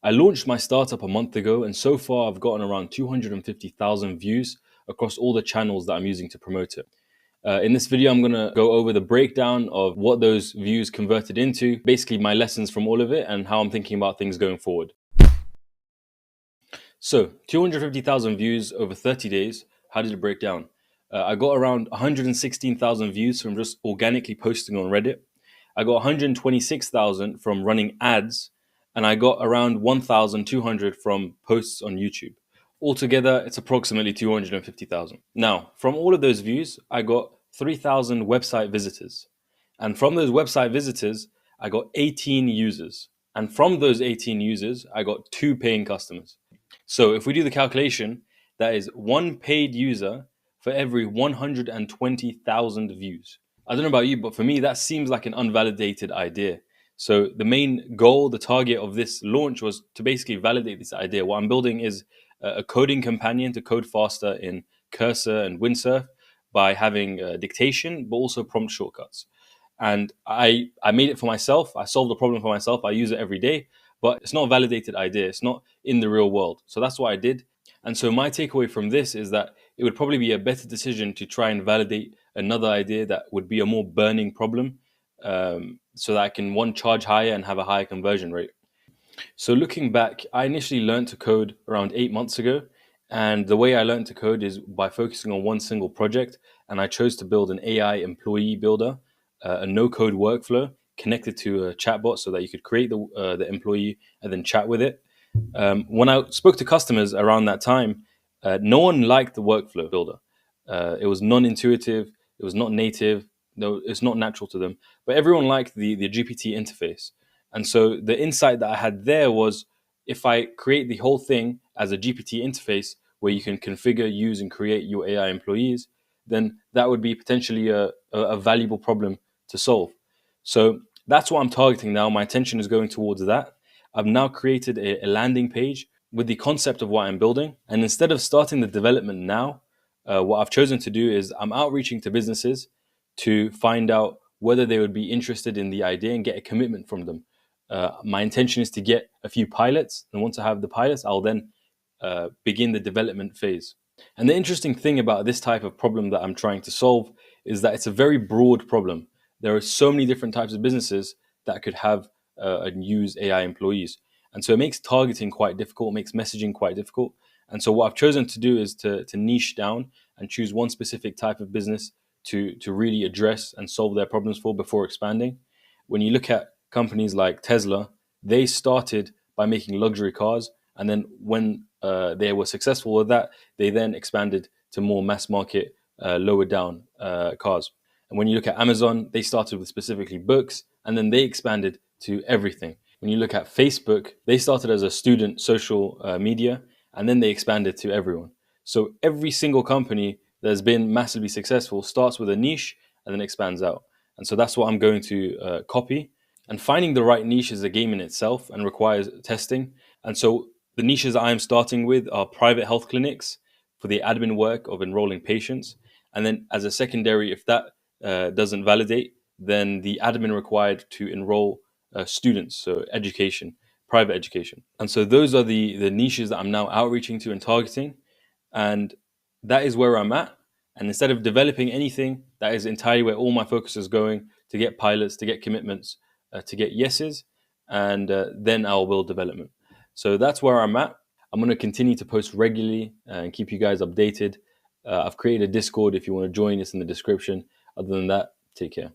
I launched my startup a month ago, and so far I've gotten around 250,000 views across all the channels that I'm using to promote it. In this video, I'm going to go over the breakdown of what those views converted into, basically my lessons from all of it and how I'm thinking about things going forward. So 250,000 views over 30 days. How did it break down? I got around 116,000 views from just organically posting on Reddit. I got 126,000 from running ads, and I got around 1,200 from posts on YouTube. Altogether, it's approximately 250,000. Now, from all of those views, I got 3,000 website visitors. And from those website visitors, I got 18 users. And from those 18 users, I got 2 paying customers. So if we do the calculation, that is 1 paid user for every 120,000 views. I don't know about you, but for me, that seems like an unvalidated idea. So the main goal, the target of this launch was to basically validate this idea. What I'm building is a coding companion to code faster in Cursor and Windsurf by having dictation, but also prompt shortcuts. And I made it for myself. I solved the problem for myself. I use it every day, but it's not a validated idea. It's not in the real world. So that's what I did. And so my takeaway from this is that it would probably be a better decision to try and validate another idea that would be a more burning problem, so that I can, one, charge higher and have a higher conversion rate. So looking back, I initially learned to code around 8 months ago. And the way I learned to code is by focusing on one single project. And I chose to build an AI employee builder, a no-code workflow connected to a chatbot so that you could create the employee and then chat with it. When I spoke to customers around that time, no one liked the workflow builder. It was non-intuitive. It was not native. No, it's not natural to them. But everyone liked the GPT interface. And so the insight that I had there was, if I create the whole thing as a GPT interface where you can configure, use, and create your AI employees, then that would be potentially a valuable problem to solve. So that's what I'm targeting now. My attention is going towards that. I've now created a landing page with the concept of what I'm building. And instead of starting the development now, what I've chosen to do is I'm outreaching to businesses to find out whether they would be interested in the idea and get a commitment from them. My intention is to get a few pilots, and once I have the pilots, I'll then begin the development phase. And the interesting thing about this type of problem that I'm trying to solve is that it's a very broad problem. There are so many different types of businesses that could have and use AI employees. And so it makes targeting quite difficult, makes messaging quite difficult. And so what I've chosen to do is to niche down and choose one specific type of business to really address and solve their problems for before expanding. When you look at companies like Tesla, they started by making luxury cars. And then when they were successful with that, they then expanded to more mass market, lower down cars. And when you look at Amazon, they started with specifically books, and then they expanded to everything. When you look at Facebook, they started as a student social media, and then they expanded to everyone. So every single company that has been massively successful starts with a niche and then expands out. And so that's what I'm going to copy. And finding the right niche is a game in itself and requires testing. And so the niches I'm starting with are private health clinics for the admin work of enrolling patients. And then as a secondary, if that doesn't validate, then the admin required to enroll students, so education, private education. And so those are the niches that I'm now outreaching to and targeting. And that is where I'm at. And instead of developing anything, that is entirely where all my focus is going, to get pilots, to get commitments, to get yeses, and then I'll build development. So that's where I'm at. I'm going to continue to post regularly and keep you guys updated. I've created a Discord if you want to join. It's in the description. Other than that, take care.